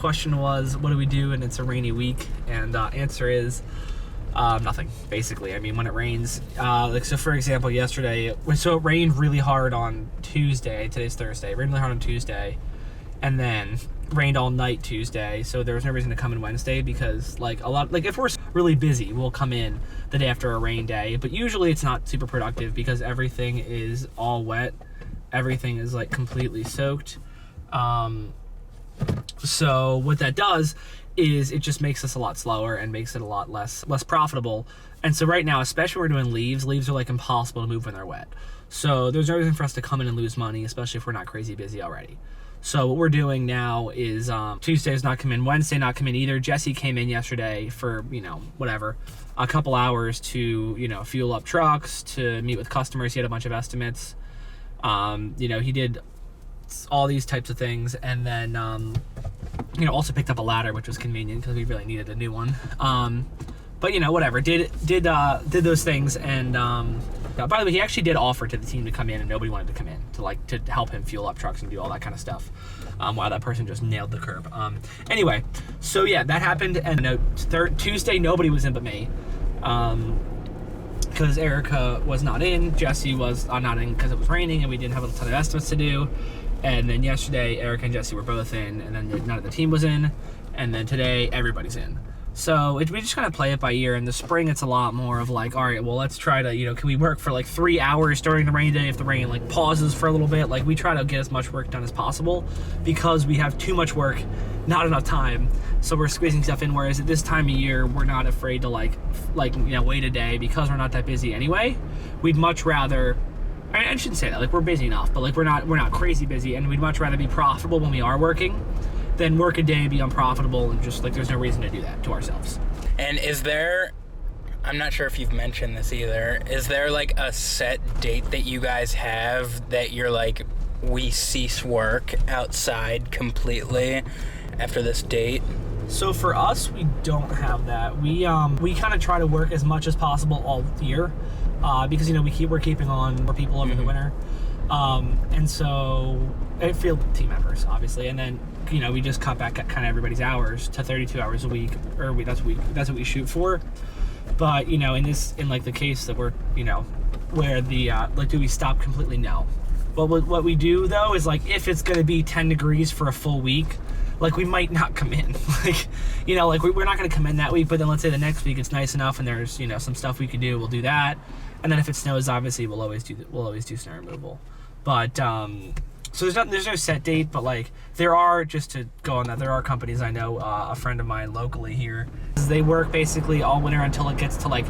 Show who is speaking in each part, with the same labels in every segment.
Speaker 1: question was, what do we do? And it's a rainy week. And answer is nothing, basically. I mean, when it rains, so for example, yesterday, so it rained really hard on Tuesday. Today's Thursday. It rained really hard on Tuesday. And then rained all night Tuesday, so there was no reason to come in Wednesday because if we're really busy, we'll come in the day after a rain day, but usually it's not super productive because everything is all wet, everything is like completely soaked. So what that does is it just makes us a lot slower and makes it a lot less profitable. And so right now, especially when we're doing leaves are like impossible to move when they're wet, so there's no reason for us to come in and lose money, especially if we're not crazy busy already. So what we're doing now is Tuesday's not come in, Wednesday not come in either. Jesse came in yesterday for, a couple hours to, fuel up trucks, to meet with customers. He had a bunch of estimates. He did all these types of things. And then, also picked up a ladder, which was convenient because we really needed a new one. But, whatever. Did those things. And by the way, he actually did offer to the team to come in, and nobody wanted to come in to help him fuel up trucks and do all that kind of stuff. While that person just nailed the curb. Anyway, so yeah, that happened. And Tuesday, nobody was in but me. Because Erica was not in. Jesse was not in because it was raining and we didn't have a ton of estimates to do. And then yesterday, Erica and Jesse were both in, and then none of the team was in. And then today, everybody's in. So we just kind of play it by ear. In the spring, it's a lot more of like, all right, well, let's try to, can we work for like 3 hours during the rainy day if the rain like pauses for a little bit? Like, we try to get as much work done as possible because we have too much work, not enough time. So we're squeezing stuff in. Whereas at this time of year, we're not afraid to wait a day because we're not that busy anyway. We'd much rather. I shouldn't say that. Like, we're busy enough, but like we're not crazy busy, and we'd much rather be profitable when we are working than work a day and be unprofitable and just like there's no reason to do that to ourselves.
Speaker 2: And is there, I'm not sure if you've mentioned this either, is there like a set date that you guys have that you're like, we cease work outside completely after this date?
Speaker 1: So for us, we don't have that. We kind of try to work as much as possible all year because we're keeping on more people over the winter. And so field team members, obviously, and then we just cut back kind of everybody's hours to 32 hours a week, or that's what we shoot for. But in the case that we're where the do we stop completely? No. But what we do though is like if it's going to be 10 degrees for a full week, like we might not come in. We're not going to come in that week, but then let's say the next week it's nice enough and there's some stuff we can do, we'll do that. And then if it snows, obviously we'll always do snow removal. But so there's no set date, but like there are, just to go on that, there are companies I know, a friend of mine locally here, they work basically all winter until it gets to like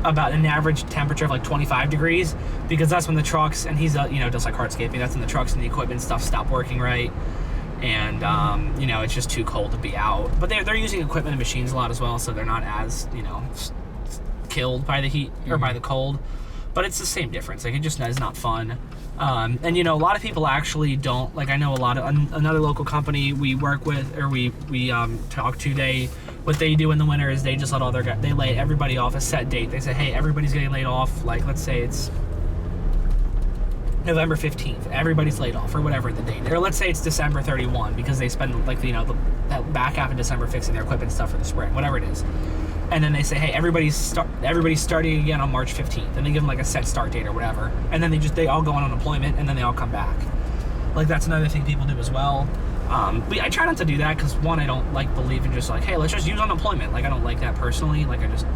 Speaker 1: about an average temperature of like 25 degrees, because that's when the trucks, and he's does like hardscaping, that's when the trucks and the equipment stuff stop working right, and it's just too cold to be out. But they're using equipment and machines a lot as well, so they're not as killed by the heat or by the cold. But it's the same difference. Like, it just is not fun. And a lot of people actually don't, like, I know a lot of another local company we work with, or we talk to, what they do in the winter is they just let all their guys, they lay everybody off a set date. They say, hey, everybody's getting laid off, like, let's say it's November 15th, everybody's laid off, or whatever the date, or let's say it's December 31, because they spend like the back half of December fixing their equipment stuff for the spring, whatever it is. And then they say, hey, everybody's starting again on March 15th, and they give them like a set start date or whatever, and then they all go on unemployment, and then they all come back. Like, that's another thing people do as well. I try not to do that because, one, I don't believe in just like, hey, let's just use unemployment. Like, I don't like that personally. Like, I just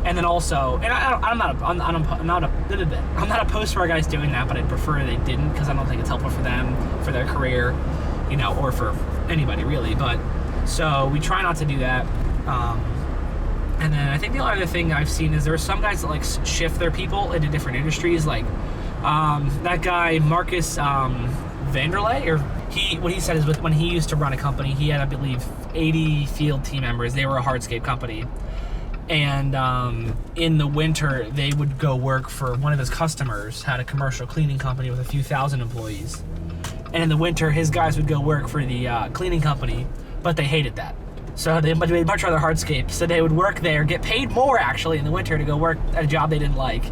Speaker 1: and then also, and I'm not opposed to our guys doing that, but I'd prefer they didn't, because I don't think it's helpful for them, for their career, or for anybody really. But so we try not to do that. And then I think the other thing I've seen is there are some guys that like shift their people into different industries. Like that guy Marcus Vanderlei, or what he said is when he used to run a company, he had, I believe, 80 field team members. They were a hardscape company, and in the winter they would go work for one of his customers, had a commercial cleaning company with a few thousand employees, and in the winter his guys would go work for the cleaning company, but they hated that. So they'd much rather hardscape. So they would work there, get paid more actually in the winter to go work at a job they didn't like.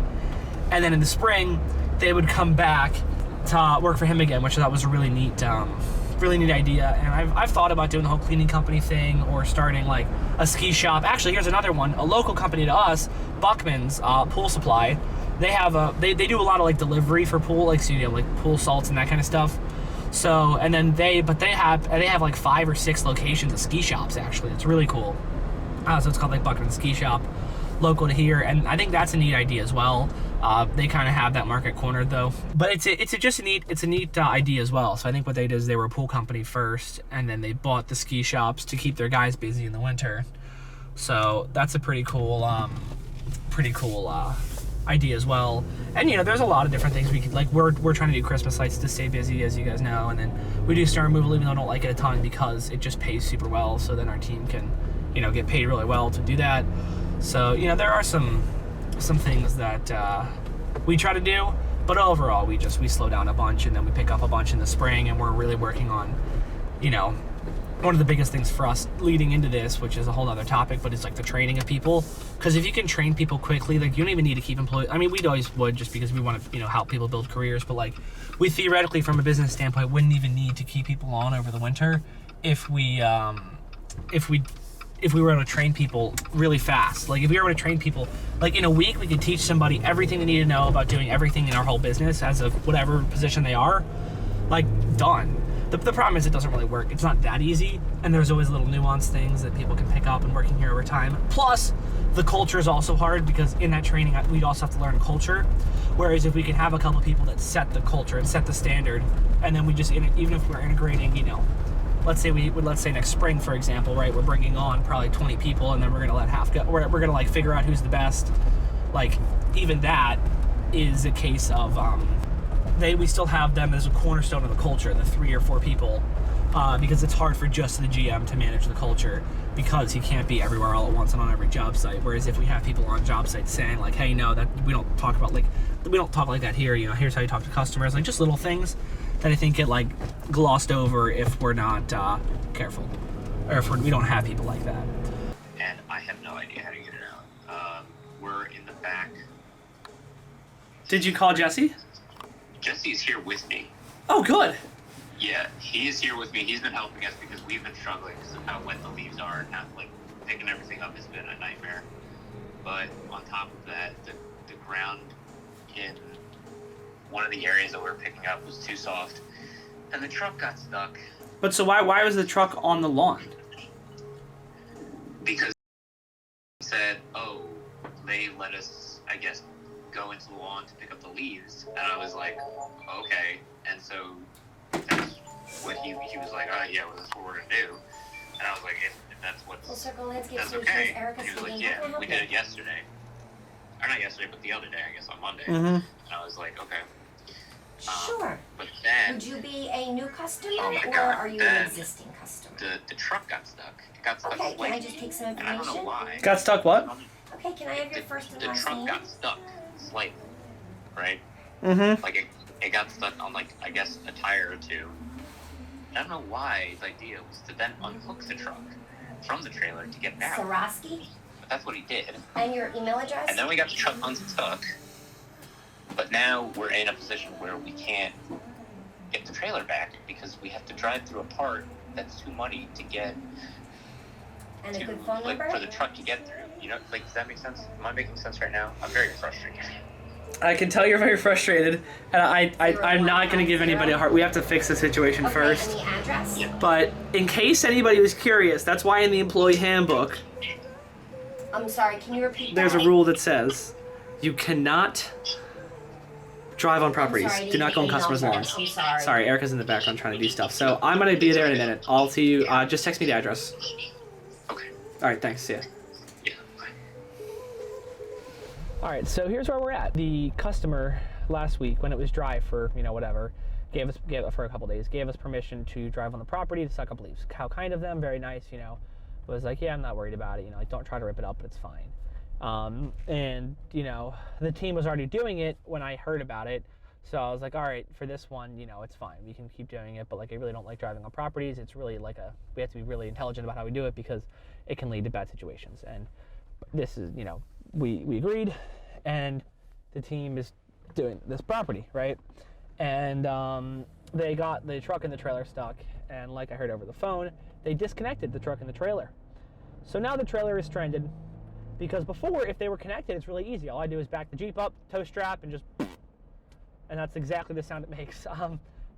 Speaker 1: And then in the spring, they would come back to work for him again, which I thought was a really neat really neat idea, and I've thought about doing the whole cleaning company thing or starting like a ski shop. Actually, here's another one. A local company to us, Buckman's Pool Supply. They have they do a lot of like delivery for pool, like so, you know, like pool salts and that kind of stuff. So, and then they have like 5 or 6 locations of ski shops. Actually, it's really cool. So it's called like Buckman's Ski Shop, local to here, and I think that's a neat idea as well. They kind of have that market cornered though, but it's a neat idea as well. So I think what they did is they were a pool company first, and then they bought the ski shops to keep their guys busy in the winter. So that's a pretty cool idea as well. And you know, there's a lot of different things we could like. We're trying to do Christmas lights to stay busy, as you guys know, and then we do snow removal, even though I don't like it a ton because it just pays super well. So then our team can, you know, get paid really well to do that. So you know, there are some things that we try to do, but overall we slow down a bunch, and then we pick up a bunch in the spring, and we're really working on, you know, one of the biggest things for us leading into this, which is a whole other topic, but it's like the training of people. Because if you can train people quickly, like you don't even need to keep employees. I mean, we'd always would, just because we want to, you know, help people build careers, but like we theoretically from a business standpoint wouldn't even need to keep people on over the winter if we were able to train people really fast. Like if we were able to train people, like in a week, we could teach somebody everything they need to know about doing everything in our whole business as of whatever position they are, like done. The problem is it doesn't really work. It's not that easy, and there's always little nuanced things that people can pick up and working here over time. Plus, the culture is also hard because in that training, we'd also have to learn culture. Whereas if we can have a couple people that set the culture and set the standard, and then we just, even if we're integrating, you know, let's say next spring, for example, right, we're bringing on probably 20 people, and then we're gonna let half go. We're gonna like figure out who's the best. Like even that is a case of we still have them as a cornerstone of the culture, the 3 or 4 people, because it's hard for just the GM to manage the culture because he can't be everywhere all at once and on every job site. Whereas if we have people on job sites saying like, hey, no, that we don't talk like that here. You know, here's how you talk to customers. Like just little things that I think get like glossed over if we're not careful, or if we don't have people like that.
Speaker 3: And I have no idea how to get it out. We're in the back.
Speaker 1: Did you call Jesse?
Speaker 3: Jesse's here with me.
Speaker 1: Oh, good.
Speaker 3: Yeah, he is here with me. He's been helping us because we've been struggling because of how wet the leaves are, and how, like, picking everything up has been a nightmare. But on top of that, the ground in one of the areas that we were picking up was too soft, and the truck got stuck.
Speaker 1: But so why was the truck on the lawn?
Speaker 3: Because he said, oh, they let us, I guess, go into the lawn to pick up the leaves, and I was like, okay. And so that's what he was like, oh yeah, well, that's what we're gonna do. And I was like, if that's what's that's okay. And he was like, yeah, we did it yesterday, or not yesterday, but the other day, I guess on Monday.
Speaker 1: Mm-hmm.
Speaker 3: And I was like, okay.
Speaker 4: Sure.
Speaker 3: But then,
Speaker 4: would you be a new customer,
Speaker 3: oh my
Speaker 4: or
Speaker 3: God,
Speaker 4: are you
Speaker 3: then
Speaker 4: an existing customer?
Speaker 3: the truck got stuck. It got stuck.
Speaker 4: Okay, can I just take some
Speaker 3: and I don't know
Speaker 4: information?
Speaker 3: why.
Speaker 1: Got stuck what?
Speaker 4: Okay, can I have your first and
Speaker 3: The
Speaker 4: last
Speaker 3: truck
Speaker 4: name?
Speaker 3: got stuck slightly, right?
Speaker 1: Mm-hmm.
Speaker 3: Like it got stuck on, like, I guess a tire or two. I don't know why his idea was to then unhook the truck from the trailer to get it out.
Speaker 4: Sarosky?
Speaker 3: But that's what he did.
Speaker 4: And your email address?
Speaker 3: And then we got the truck unstuck. But now we're in a position where we can't get the trailer back because we have to drive through a part that's too muddy to get
Speaker 4: And a
Speaker 3: to,
Speaker 4: good phone
Speaker 3: like,
Speaker 4: number?
Speaker 3: for the truck to get through. You know, like, does that make sense? Am I making sense right now? I'm very frustrated.
Speaker 1: I can tell you're very frustrated, and I'm not going to give anybody a heart. We have to fix the situation
Speaker 4: Okay,
Speaker 1: first.
Speaker 4: and the address?
Speaker 3: Yeah.
Speaker 1: But in case anybody was curious, that's why in the employee handbook,
Speaker 4: I'm sorry, can you repeat
Speaker 1: there's
Speaker 4: that?
Speaker 1: a rule that says you cannot drive on properties.
Speaker 4: sorry, I
Speaker 1: Do not go on
Speaker 4: didn't
Speaker 1: customers'
Speaker 4: email
Speaker 1: lawns.
Speaker 4: that. I'm sorry.
Speaker 1: Sorry, Erica's in the background trying to do stuff. So I'm going to be there in a minute. I'll see you. Just text me the address.
Speaker 3: Okay.
Speaker 1: All right, thanks. See ya.
Speaker 3: Yeah. Bye.
Speaker 1: All right, so here's where we're at. The customer last week, when it was dry for, you know, whatever, gave us for a couple days, gave us permission to drive on the property to suck up leaves. How kind of them, very nice, you know. Was like, yeah, I'm not worried about it, you know, like, don't try to rip it up, but it's fine. And, you know, the team was already doing it when I heard about it, so I was like, all right, for this one, you know, it's fine. We can keep doing it, but, like, I really don't like driving on properties. It's really like we have to be really intelligent about how we do it because it can lead to bad situations. And this is, you know, we agreed, and the team is doing this property, right? And they got the truck and the trailer stuck, and like I heard over the phone, they disconnected the truck and the trailer. So now the trailer is stranded, because before, if they were connected, it's really easy. All I do is back the Jeep up, tow strap, and just, and that's exactly the sound it makes.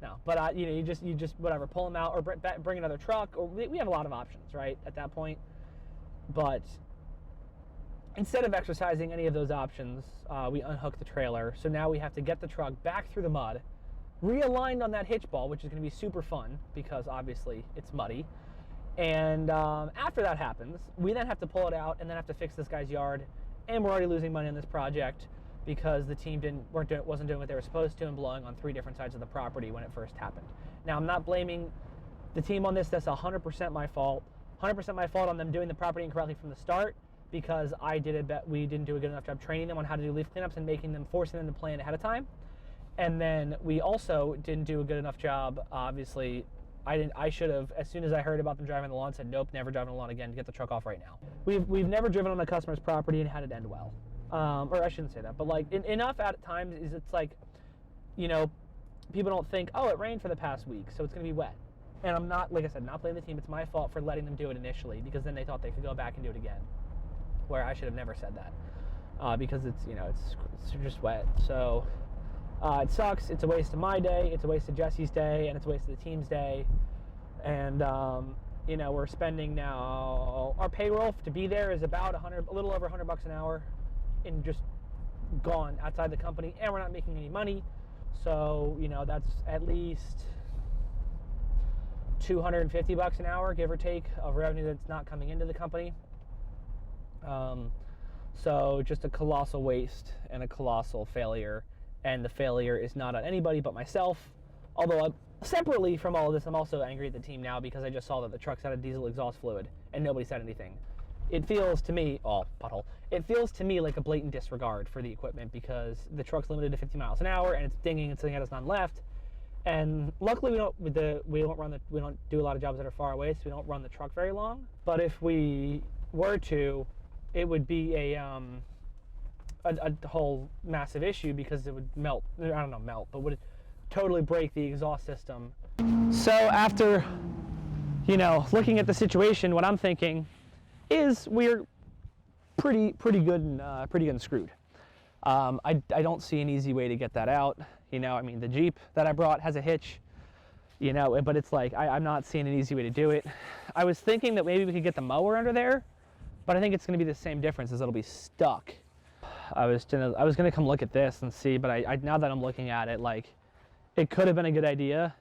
Speaker 1: No, but you know, you just whatever, pull them out, or bring another truck, or we have a lot of options, right, at that point. But instead of exercising any of those options, we unhook the trailer. So now we have to get the truck back through the mud, realigned on that hitch ball, which is going to be super fun because obviously it's muddy. And after that happens, we then have to pull it out and then have to fix this guy's yard. And we're already losing money on this project because the team wasn't doing what they were supposed to and blowing on 3 different sides of the property when it first happened. Now, I'm not blaming the team on this. That's 100% my fault. 100% my fault on them doing the property incorrectly from the start, because we didn't do a good enough job training them on how to do leaf cleanups and forcing them to plan ahead of time. And then we also didn't do a good enough job, obviously. I should have, as soon as I heard about them driving the lawn, said, nope, never driving the lawn again, get the truck off right now. We've never driven on a customer's property and had it end well. Or I shouldn't say that, but like enough at times is it's like, you know, people don't think, oh, it rained for the past week, so it's going to be wet. And I'm not, like I said, not blaming the team. It's my fault for letting them do it initially, because then they thought they could go back and do it again, where I should have never said that, because it's, you know, it's just wet. So it sucks. It's a waste of my day. It's a waste of Jesse's day, and it's a waste of the team's day. And you know, we're spending now, our payroll to be there is about a little over $100 an hour, and just gone outside the company, and we're not making any money. So, you know, that's at least $250 an hour, give or take, of revenue that's not coming into the company. So just a colossal waste and a colossal failure, and the failure is not on anybody but myself. Although separately from all of this, I'm also angry at the team now because I just saw that the truck's out of diesel exhaust fluid and nobody said anything. It feels to me, it feels to me like a blatant disregard for the equipment, because the truck's limited to 50 miles an hour and it's dinging and sitting at us none left. And luckily we don't do a lot of jobs that are far away, so we don't run the truck very long. But if we were to, it would be a whole massive issue, because it would melt, but would totally break the exhaust system. So after, you know, looking at the situation, what I'm thinking is we're pretty good and screwed. I don't see an easy way to get that out. You know, I mean, the Jeep that I brought has a hitch, you know, but it's like, I'm not seeing an easy way to do it. I was thinking that maybe we could get the mower under there, but I think it's gonna be the same difference, as it'll be stuck. I was gonna come look at this and see, but I now that I'm looking at it, like, it could have been a good idea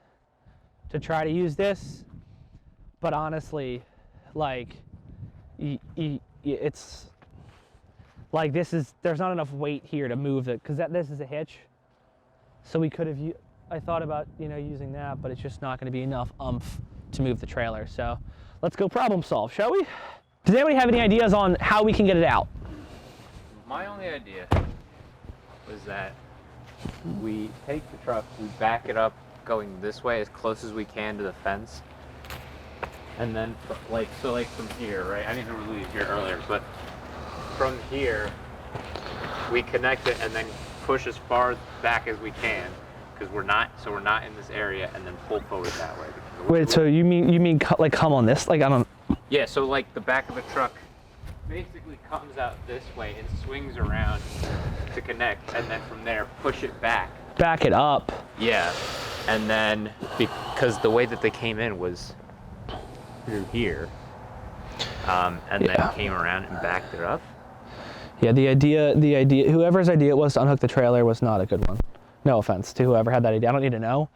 Speaker 1: to try to use this, but honestly, like, it's like, there's not enough weight here to move it, because this is a hitch. So we could have, I thought about, you know, using that, but it's just not going to be enough oomph to move the trailer. So let's go problem solve, shall we? Does anybody have any ideas on how we can get it out?
Speaker 5: My only idea was that we take the truck, we back it up going this way as close as we can to the fence. And then, like from here, right? I didn't really leave here earlier, but from here, we connect it and then push as far back as we can, because we're not in this area, and then pull forward that way.
Speaker 1: Wait, so you mean like come on this? Like, I don't.
Speaker 5: Yeah, so like the back of the truck basically comes out this way and swings around to connect, and then from there push it back.
Speaker 1: Back it up.
Speaker 5: Yeah, and then because the way that they came in was through here, and then came around and backed it up.
Speaker 1: Yeah, the idea, whoever's idea it was to unhook the trailer was not a good one. No offense to whoever had that idea. I don't need to know,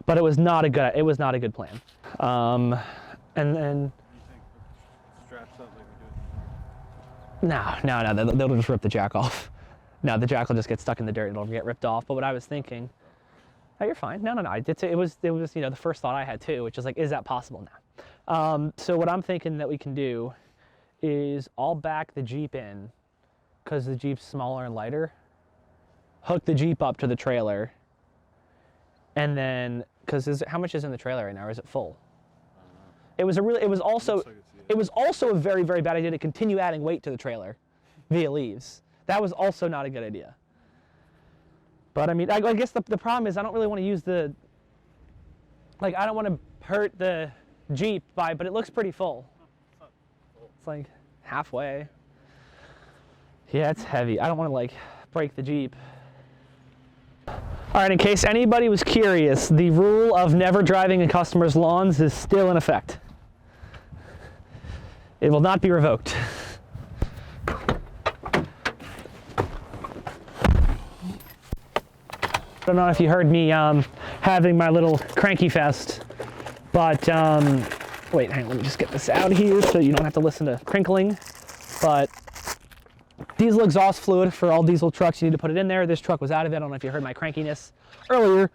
Speaker 1: but it was not a good plan. And then.
Speaker 6: Straps up like we do.
Speaker 1: No, they'll just rip the jack off. No, the jack will just get stuck in the dirt and it'll get ripped off. But what I was thinking, oh, you're fine. No. It was, you know, the first thought I had too, which is like, is that possible now? So what I'm thinking that we can do is I'll back the Jeep in, because the Jeep's smaller and lighter, hook the Jeep up to the trailer, and then, because how much is in the trailer right now, or is it full? It was also a very, very bad idea to continue adding weight to the trailer via leaves. That was also not a good idea. But I mean, I guess the problem is I don't really want to use I don't want to hurt the Jeep but it looks pretty full. It's like halfway. Yeah, it's heavy. I don't want to like break the Jeep. All right, in case anybody was curious, the rule of never driving in customers' lawns is still in effect. It will not be revoked. I don't know if you heard me having my little cranky fest, but wait, hang on, let me just get this out here so you don't have to listen to crinkling. But diesel exhaust fluid for all diesel trucks, you need to put it in there. This truck was out of it. I don't know if you heard my crankiness earlier,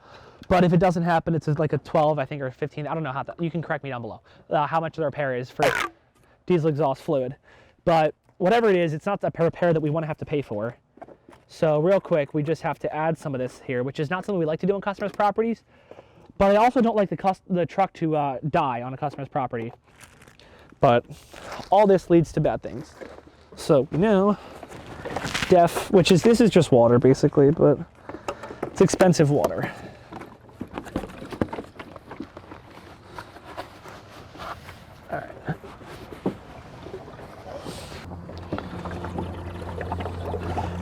Speaker 1: but if it doesn't happen, it's like a 12, I think, or 15. I don't know how that, you can correct me down below, how much the repair is for diesel exhaust fluid. But whatever it is, it's not the repair that we want to have to pay for. So real quick, we just have to add some of this here, which is not something we like to do on customers' properties, but I also don't like the truck to die on a customer's property. But all this leads to bad things. So now, this is just water basically, but it's expensive water. All right.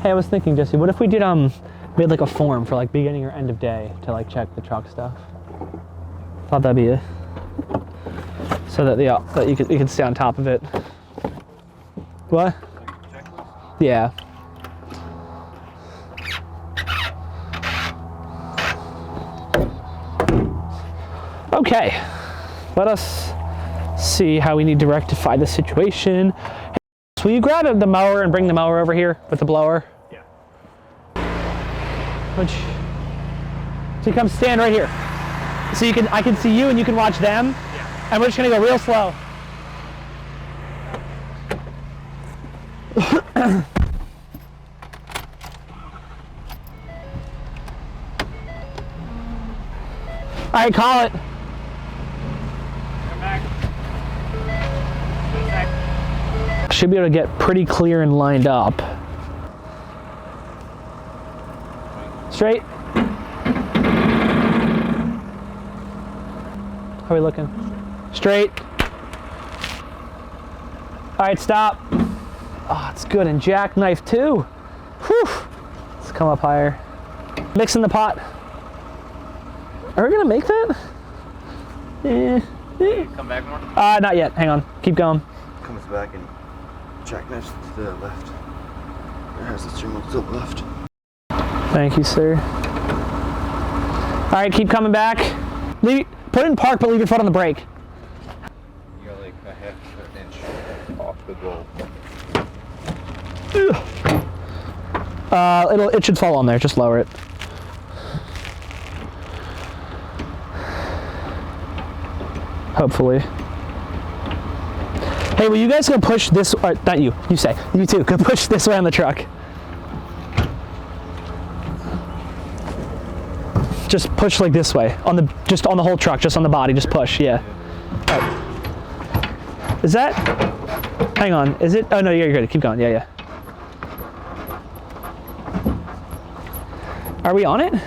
Speaker 1: Hey, I was thinking, Jesse, what if we did made like a form for like beginning or end of day to like check the truck stuff? Thought that'd be it. So that that you could stay on top of it. What? Yeah. Okay. Let us see how we need to rectify the situation. Will you grab the mower and bring the mower over here with the blower?
Speaker 6: Yeah.
Speaker 1: So you come stand right here. So I can see you and you can watch them. Yeah. And we're just gonna go real slow. All right, call it.
Speaker 6: Come back.
Speaker 1: Should be able to get pretty clear and lined up. Straight. How are we looking? Straight. All right, stop. Oh, it's good. And jackknife too. Whew. Let's come up higher. Mix in the pot. Are we gonna make that?
Speaker 5: Come back more?
Speaker 1: Not yet. Hang on. Keep going.
Speaker 7: Comes back and jackknifes to the left. It has the steering wheel to the left.
Speaker 1: Thank you, sir. All right, keep coming back. Put it in park, but leave your foot on the brake.
Speaker 7: You're like a half an inch off the goal.
Speaker 1: It should fall on there. Just lower it. Hopefully. Hey, will you guys go push this? Not you. You say. You too. Go push this way on the truck. Just push like this way just on the whole truck, just on the body. Just push. Yeah. Right. Is that? Hang on. Is it? Oh no, you're good. Keep going. Yeah. Are we on it?
Speaker 7: They're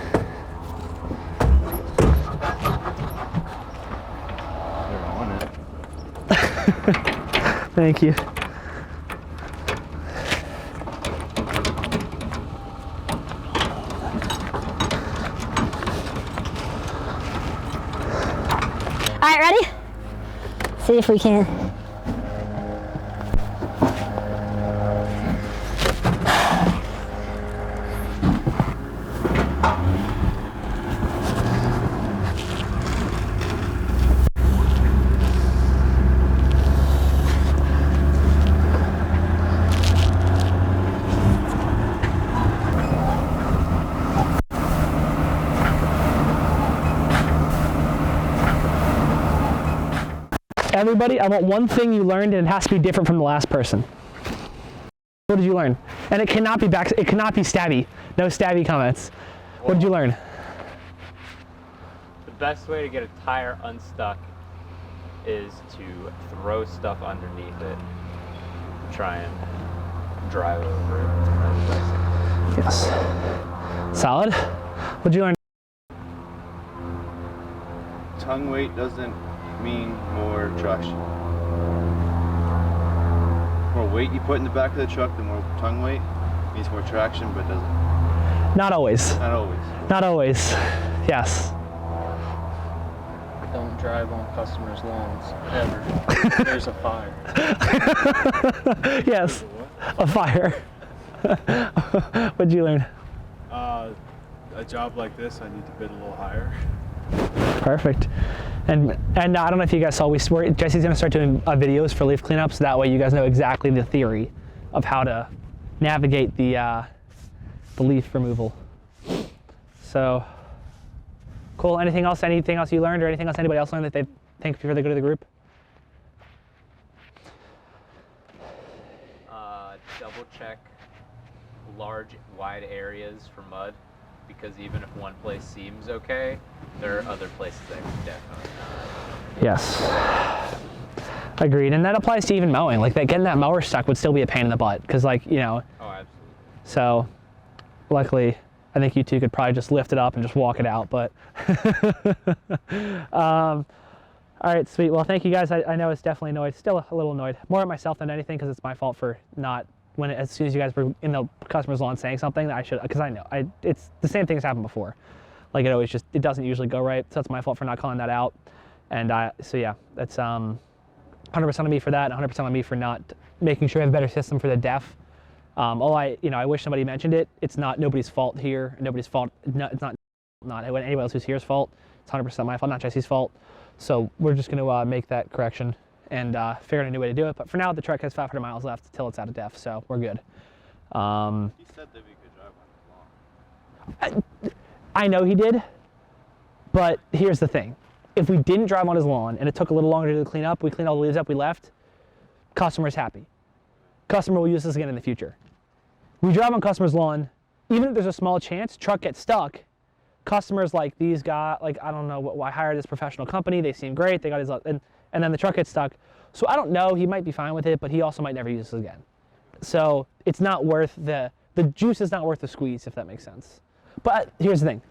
Speaker 7: on it.
Speaker 1: Thank you.
Speaker 8: All right, ready? See if we can.
Speaker 1: Everybody, I want one thing you learned, and it has to be different from the last person. What did you learn? And it cannot be stabby. No stabby comments. What did you learn?
Speaker 5: The best way to get a tire unstuck is to throw stuff underneath it. Try and drive over it.
Speaker 1: Yes. Solid. What did you learn?
Speaker 7: Tongue weight doesn't mean more traction. The more weight you put in the back of the truck, the more tongue weight means more traction, but it doesn't.
Speaker 1: Not always.
Speaker 7: Not always.
Speaker 1: Not always. Yes.
Speaker 6: Don't drive on customers' lawns, ever. There's a fire.
Speaker 1: Yes. A fire. What'd you learn?
Speaker 6: A job like this, I need to bid a little higher.
Speaker 1: Perfect. And I don't know if you guys saw, Jesse's gonna start doing videos for leaf cleanup, so that way you guys know exactly the theory of how to navigate the leaf removal. So, cool. Anything else you learned, or anything else anybody else learned that they think before they go to the group?
Speaker 5: Double check large, wide areas for mud, because even if one place seems okay, there are other places that can definitely not.
Speaker 1: Yes. Agreed. And that applies to even mowing. Like, getting that mower stuck would still be a pain in the butt, because, like, you know.
Speaker 5: Oh, absolutely.
Speaker 1: So, luckily, I think you two could probably just lift it up and just walk it out, but. All right, sweet. Well, thank you guys. I know it's definitely annoyed. Still a little annoyed. More at myself than anything, because it's my fault for not, as soon as you guys were in the customer's lawn saying something, I should, because I know, it's the same thing has happened before. Like, it doesn't usually go right, so it's my fault for not calling that out. And so yeah, that's 100% on me for that, 100% on me for not making sure I have a better system for the deaf. I wish somebody mentioned it. It's not nobody's fault here. Nobody's fault. No, it's not anybody else who's here's fault. It's 100% my fault, not Jesse's fault. So we're just going to make that correction and figure out a new way to do it. But for now, the truck has 500 miles left till it's out of def, so we're good.
Speaker 7: He said that we could drive on his lawn.
Speaker 1: I know he did, but here's the thing. If we didn't drive on his lawn and it took a little longer to do the cleanup, we cleaned all the leaves up, we left, customer's happy. Customer will use this again in the future. We drive on customer's lawn, even if there's a small chance, truck gets stuck, customers like these guys, like, I don't know why I hired this professional company, they seem great, they got his, and then the truck gets stuck. So I don't know, he might be fine with it, but he also might never use this again. So it's not worth the juice is not worth the squeeze, if that makes sense. But here's the thing,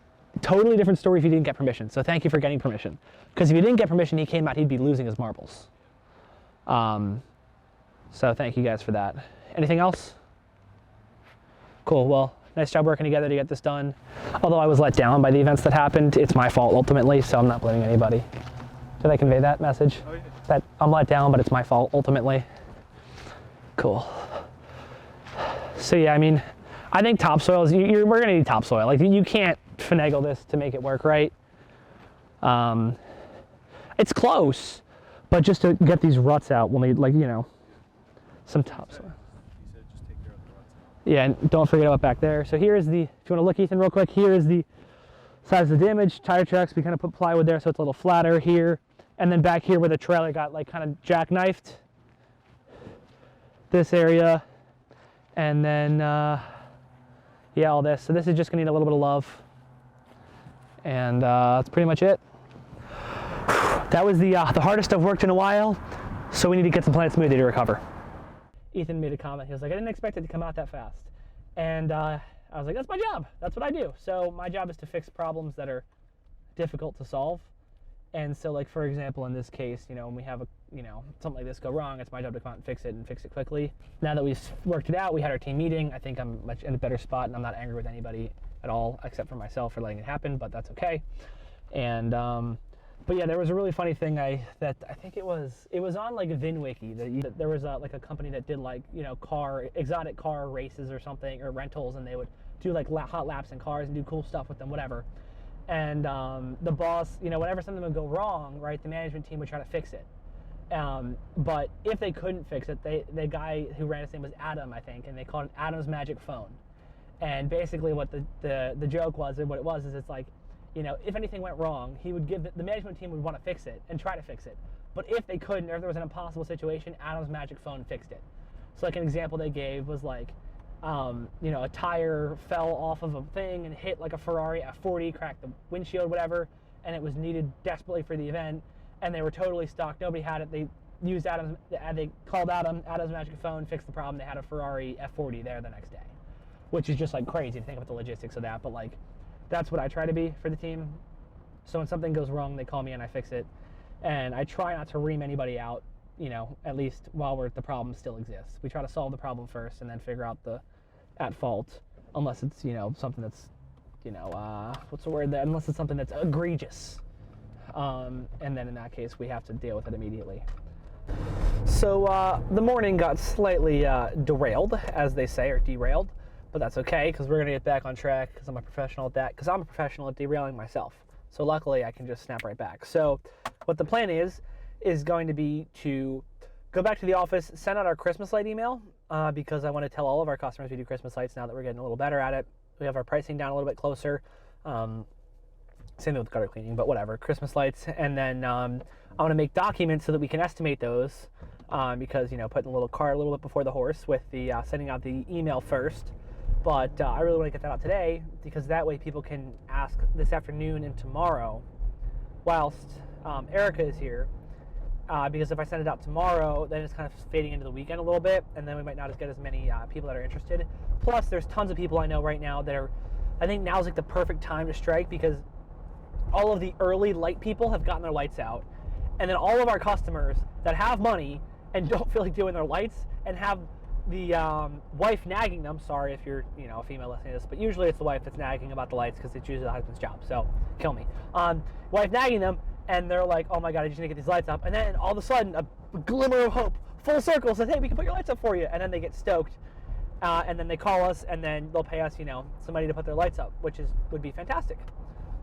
Speaker 1: totally different story if you didn't get permission. So thank you for getting permission. Because if you didn't get permission, he came out, he'd be losing his marbles. So thank you guys for that. Anything else? Cool, well, nice job working together to get this done. Although I was let down by the events that happened, it's my fault ultimately, so I'm not blaming anybody. Did I convey that message?
Speaker 6: Oh, yeah.
Speaker 1: That I'm let down, but it's my fault ultimately. Cool. So yeah, I mean, I think topsoil is, we're gonna need topsoil. Like, you can't finagle this to make it work right. It's close, but just to get these ruts out, we'll need, like, some topsoil.
Speaker 6: He said just take care of the ruts.
Speaker 1: Yeah, and don't forget about back there. So here is if you want to look, Ethan, real quick, here is the size of the damage. Tire tracks, we kind of put plywood there so it's a little flatter here. And then back here where the trailer got, like, kind of jackknifed, this area. And then, yeah, all this. So this is just gonna need a little bit of love. And that's pretty much it. That was the hardest I've worked in a while. So we need to get some Planet Smoothie to recover. Ethan made a comment. He was like, I didn't expect it to come out that fast. And I was like, that's my job. That's what I do. So my job is to fix problems that are difficult to solve. And so, like, for example, in this case, when we have something like this go wrong, it's my job to come out and fix it quickly. Now that we've worked it out, we had our team meeting. I think I'm much in a better spot, and I'm not angry with anybody at all, except for myself for letting it happen, but that's okay. And, but yeah, there was a really funny thing that I think it was on, like, VinWiki. There was like a company that did, like, exotic car races or something, or rentals, and they would do, like, hot laps in cars and do cool stuff with them, whatever. And the boss, whenever something would go wrong, right, the management team would try to fix it. But if they couldn't fix it, the guy who ran his name was Adam, I think, and they called it Adam's Magic Phone. And basically what the joke was, and what it was, is it's like, if anything went wrong, he would the management team would want to fix it and try to fix it. But if they couldn't, or if there was an impossible situation, Adam's Magic Phone fixed it. So, like, an example they gave was, like, a tire fell off of a thing and hit, like, a Ferrari F40, cracked the windshield, whatever, and it was needed desperately for the event, and they were totally stuck. Nobody had it. They used they called Adam's Magic Phone, fixed the problem. They had a Ferrari F40 there the next day, which is just, like, crazy to think about the logistics of that. But, like, that's what I try to be for the team. So when something goes wrong, they call me and I fix it. And I try not to ream anybody out, you know, at least while the problem still exists. We try to solve the problem first and then figure out the at fault, unless it's, you know, something that's, you know, what's the word? Unless it's something that's egregious. And then in that case, we have to deal with it immediately. So the morning got slightly derailed, as they say, or derailed. But that's okay, because we're going to get back on track, because I'm a professional at that, because I'm a professional at derailing myself. So luckily, I can just snap right back. So what the plan is going to be to go back to the office, send out our Christmas light email, because I want to tell all of our customers we do Christmas lights now that we're getting a little better at it. We have our pricing down a little bit closer. Same thing with gutter cleaning, but whatever, Christmas lights. And then I want to make documents so that we can estimate those, because, you know, putting a little cart a little bit before the horse with the sending out the email first. But I really want to get that out today, because that way people can ask this afternoon and tomorrow whilst Erica is here. Because if I send it out tomorrow, then it's kind of fading into the weekend a little bit, and then we might not get as many people that are interested. Plus, there's tons of people I know right now that are, I think now's like the perfect time to strike, because all of the early light people have gotten their lights out. And then all of our customers that have money and don't feel like doing their lights and have the wife nagging them, sorry if you're, you know, a female listening to this, but usually it's the wife that's nagging about the lights because it's usually the husband's job, so kill me. Wife nagging them, and they're like, oh my God, I just need to get these lights up. And then all of a sudden, a glimmer of hope, full circle, says, hey, we can put your lights up for you. And then they get stoked, and then they call us, and then they'll pay us, you know, some money to put their lights up, which would be fantastic.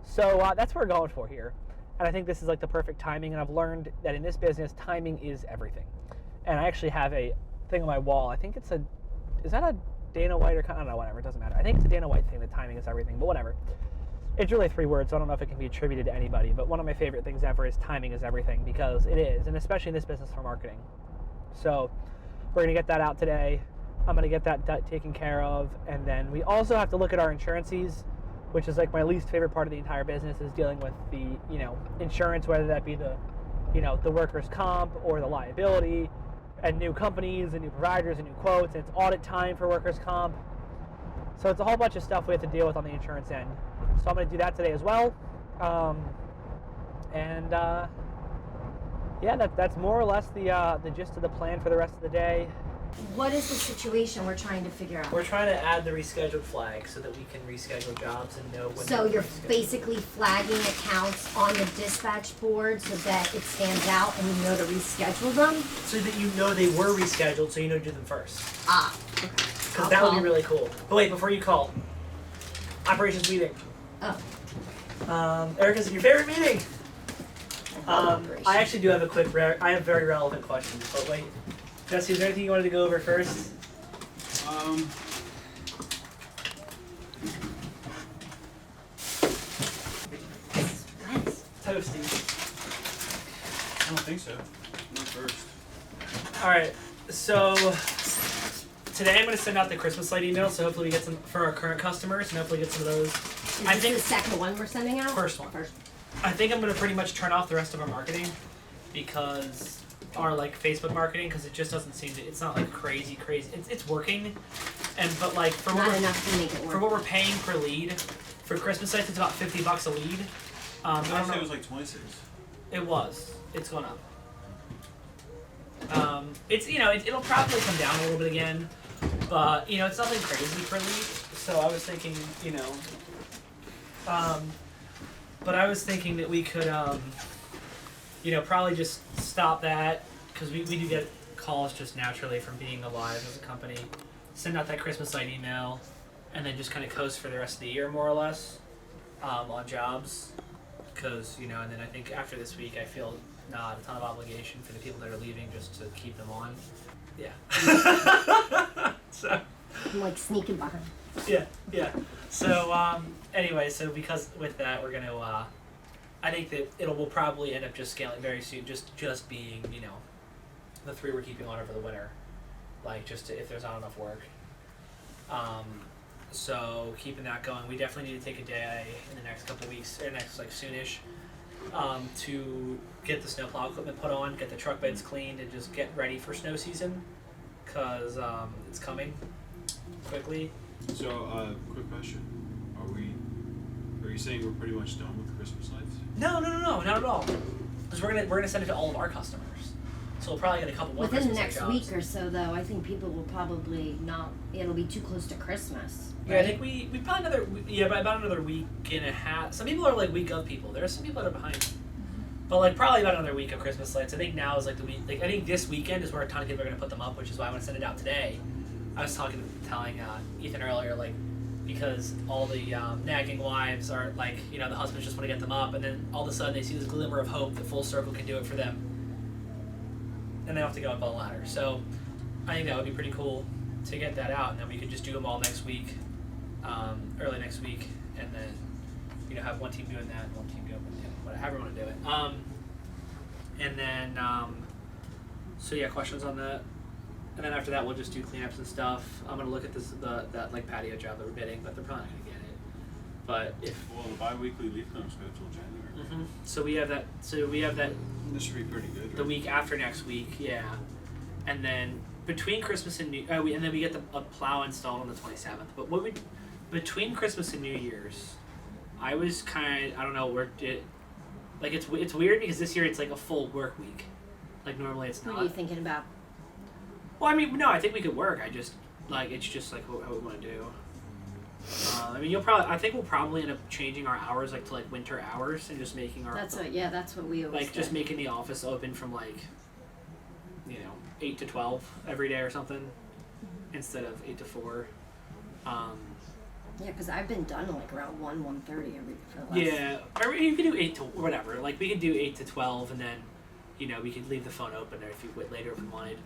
Speaker 1: So that's what we're going for here. And I think this is like the perfect timing, and I've learned that in this business, timing is everything. And I actually have a thing on my wall. I think it's is that a Dana White or, I don't know, whatever, it doesn't matter. I think it's a Dana White thing, that timing is everything, but whatever. It's really 3 words, so I don't know if it can be attributed to anybody, but one of my favorite things ever is timing is everything, because it is, and especially in this business for marketing. So we're going to get that out today. I'm going to get that taken care of, and then we also have to look at our insurances, which is like my least favorite part of the entire business, is dealing with the, you know, insurance, whether that be the, you know, the workers' comp or the liability, and new companies and new providers and new quotes, and it's audit time for workers' comp. So it's a whole bunch of stuff we have to deal with on the insurance end. So I'm going to do that today as well. Yeah, that's more or less the gist of the plan for the rest of the day.
Speaker 4: What is the situation we're trying to figure out?
Speaker 1: We're trying to add the rescheduled flag so that we can reschedule jobs and know when.
Speaker 4: So you're basically flagging accounts on the dispatch board so that it stands out and you know to reschedule them?
Speaker 1: So that you know they were rescheduled, so you know to do them first.
Speaker 4: Ah, okay.
Speaker 1: Because that would be really cool. But wait, before you call, operations meeting.
Speaker 4: Oh.
Speaker 1: Erica's in your favorite meeting.
Speaker 4: Operations.
Speaker 1: I actually do have I have very relevant questions, but wait. Jesse, is there anything you wanted to go over first? Toasty.
Speaker 9: I don't think so. Not first.
Speaker 1: Alright, so today I'm going to send out the Christmas light email, so hopefully we get some for our current customers, and hopefully get some of those.
Speaker 4: Is this the second one we're sending out?
Speaker 1: First one. I think I'm going to pretty much turn off the rest of our marketing, because our like Facebook marketing, because it just doesn't seem to, it's not like crazy. It's working, but like for
Speaker 4: Not enough to make it work.
Speaker 1: For what we're paying per lead, for Christmas lights it's about $50 a lead.
Speaker 9: I thought it was like 26.
Speaker 1: It was. It's gone up. It's, you know, it'll probably come down a little bit again, but you know, it's nothing crazy per lead. So I was thinking, you know, but I was thinking that we could, you know, probably just stop that, because we do get calls just naturally from being alive as a company. Send out that Christmas light email, and then just kind of coast for the rest of the year, more or less, on jobs. Because, you know, and then I think after this week, I feel not a ton of obligation for the people that are leaving just to keep them on. Yeah. So.
Speaker 4: I'm like sneaking behind.
Speaker 1: Yeah. So, anyway, so because with that, we're going to, I think that we'll probably end up just scaling very soon, just being, you know, the 3 we're keeping on over the winter, like just if there's not enough work. So keeping that going, we definitely need to take a day in the next couple of weeks, or next like soonish, to get the snowplow equipment put on, get the truck beds cleaned, and just get ready for snow season, cause it's coming quickly.
Speaker 9: So, quick question: Are you saying we're pretty much done with Christmas lights?
Speaker 1: No, not at all. because we're gonna send it to all of our customers. So we'll probably get a couple more
Speaker 4: Within the
Speaker 1: Christmas
Speaker 4: next
Speaker 1: Day
Speaker 4: week
Speaker 1: jobs.
Speaker 4: or so, though, I think people will probably not. It'll be too close to Christmas.
Speaker 1: Yeah, I think we probably by about another week and a half. Some people are like week of people. There are some people that are behind. But like probably about another week of Christmas lights. I think now is like the week. Like I think this weekend is where a ton of people are gonna put them up, which is why I'm gonna send it out today. I was telling Ethan earlier, like because all the nagging wives are like, you know, the husbands just want to get them up, and then all of a sudden they see this glimmer of hope that Full Circle can do it for them, and they don't have to go up on a ladder. So I think that would be pretty cool to get that out, and then we could just do them all next week, early next week, and then, you know, have one team doing that, and one team doing whatever you want to do it. And then, so yeah, questions on that, and then after that we'll just do cleanups and stuff. I'm gonna look at that like patio job that we're bidding, but they're probably not gonna get it. But if
Speaker 9: Well, the bi-weekly leaf cleanups go till January.
Speaker 1: so we have that.
Speaker 9: This should be pretty good, right?
Speaker 1: The week after next week, yeah, and then between Christmas and and then we get a plow installed on the 27th. But between Christmas and New Year's, I was I don't know where it. Like it's weird because this year it's like a full work week. Like normally it's not.
Speaker 4: What are you thinking about?
Speaker 1: Well, I mean, no, I think we could work. I just like it's just like what we want to do. I mean, I think we'll probably end up changing our hours like to like winter hours and just making our.
Speaker 4: That's what we always
Speaker 1: like just making the office open from like, 8 to 12 every day or something, instead of 8 to 4.
Speaker 4: Yeah, because I've been done like around 1:30 every for the last.
Speaker 1: Yeah, or you could do 8 to whatever. Like we could do 8 to 12, and then, we could leave the phone open there if you wait later if we wanted.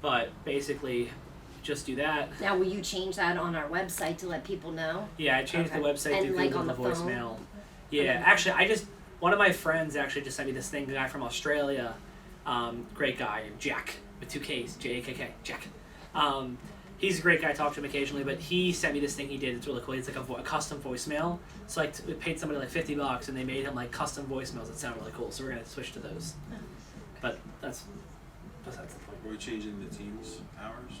Speaker 1: But basically, just do that.
Speaker 4: Now, will you change that on our website to let people know?
Speaker 1: Yeah, I changed the website
Speaker 4: And
Speaker 1: to
Speaker 4: like
Speaker 1: Google
Speaker 4: on
Speaker 1: the
Speaker 4: the phone?
Speaker 1: voicemail. Yeah, actually, one of my friends actually just sent me this thing. The guy from Australia, great guy, Jack with 2 Ks, Jakk, Jack. He's a great guy. I talk to him occasionally, but he sent me this thing he did. It's really cool. It's like a custom voicemail. So like it paid somebody like $50, and they made him like custom voicemails that sound really cool. So we're gonna switch to those. But that's the point.
Speaker 9: Are we changing the team's hours?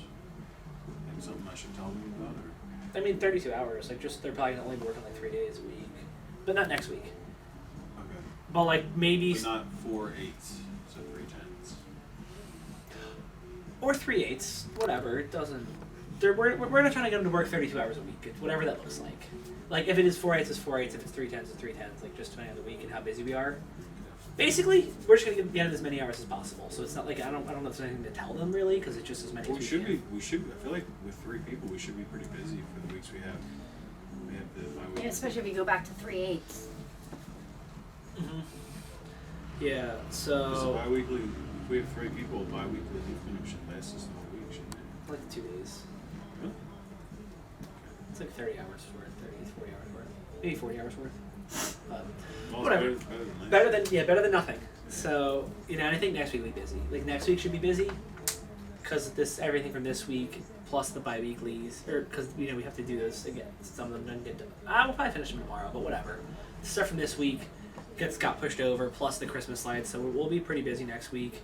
Speaker 9: Like something I should tell them about, or?
Speaker 1: I mean, 32 hours. Like they're probably gonna only be working like 3 days a week, but not next week.
Speaker 9: Okay.
Speaker 1: But like maybe.
Speaker 9: But not 4 8s, so 3 10s.
Speaker 1: Or 3 8s, whatever. It doesn't. We're not trying to get them to work 32 hours a week. Whatever that looks like. Like if it is 4 8s, it's 4 8s. If it's 3 10s, it's 3 10s. Like just depending on the week and how busy we are. Basically, we're just gonna get in as many hours as possible. So it's not like I don't know if there's anything to tell them really, because it's just as many
Speaker 9: Well,
Speaker 1: as
Speaker 9: we should
Speaker 1: can.
Speaker 9: be. We should. I feel like with 3 people, we should be pretty busy for the weeks we have. We have the bi-weekly.
Speaker 4: Yeah, especially if we go back to 3 8s.
Speaker 1: Yeah.
Speaker 9: So
Speaker 1: So
Speaker 9: bi-weekly. If we have 3 people, bi-weekly leaf cleanup should last us the whole week, shouldn't it?
Speaker 1: like 2 days.
Speaker 9: Really?
Speaker 1: It's like 30 hours worth, 30, 40 hours worth, maybe 40 hours worth.
Speaker 9: Well,
Speaker 1: Whatever.
Speaker 9: it's better than last.
Speaker 1: Better than nothing. So and I think next week will be busy. Like next week should be busy, because everything from this week plus the bi-weeklies, or because we have to do those again. Some of them didn't get done. We'll probably finish them tomorrow, but whatever. The stuff from this week got pushed over, plus the Christmas lights. So we'll be pretty busy next week,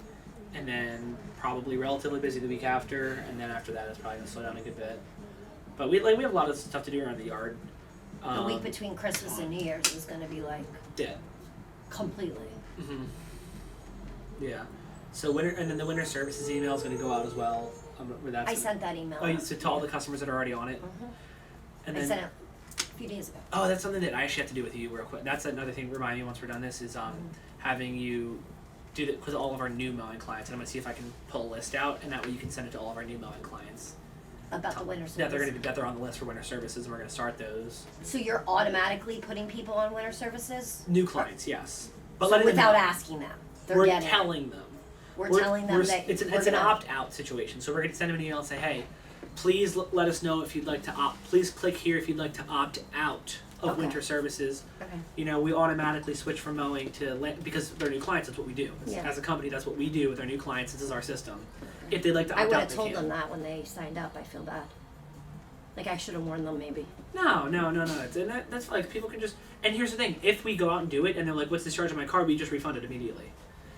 Speaker 1: and then probably relatively busy the week after, and then after that it's probably gonna slow down a good bit. But we have a lot of stuff to do around the yard.
Speaker 4: The week between Christmas and New Year's is going to be like
Speaker 1: Yeah.
Speaker 4: completely.
Speaker 1: Mm-hmm. Yeah. So and then the winter services email is going to go out as well.
Speaker 4: I sent that email.
Speaker 1: Oh, so to all the customers that are already on it. And
Speaker 4: I
Speaker 1: then,
Speaker 4: sent it a few days ago.
Speaker 1: oh, that's something that I actually have to do with you real quick. That's another thing. Remind me once we're done this is having you do that with all of our new mowing clients, and I'm going to see if I can pull a list out, and that way you can send it to all of our new mowing clients.
Speaker 4: About the winter
Speaker 1: Yeah,
Speaker 4: service.
Speaker 1: they're on the list for winter services, and we're going to start those.
Speaker 4: So you're automatically putting people on winter services?
Speaker 1: New clients, yes. But
Speaker 4: So
Speaker 1: letting them
Speaker 4: without
Speaker 1: know.
Speaker 4: asking them. They're
Speaker 1: We're
Speaker 4: getting it.
Speaker 1: telling them.
Speaker 4: We're telling them that
Speaker 1: it's
Speaker 4: we're
Speaker 1: an
Speaker 4: gonna-
Speaker 1: opt-out situation. So we're going to send them an email and say, hey, please let us know if you'd like to please click here if you'd like to opt out of
Speaker 4: Okay.
Speaker 1: winter services.
Speaker 4: Okay.
Speaker 1: We automatically switch from mowing to because they're new clients. That's what we do.
Speaker 4: Yeah.
Speaker 1: As a company, that's what we do with our new clients. This is our system. If they'd like to opt
Speaker 4: I
Speaker 1: out,
Speaker 4: would have
Speaker 1: they
Speaker 4: told
Speaker 1: can.
Speaker 4: them that when they signed up. I feel bad. Like I should have warned them maybe.
Speaker 1: No. That's like people can just. And here's the thing: if we go out and do it, and they're like, "What's the charge on my car?" We just refund it immediately.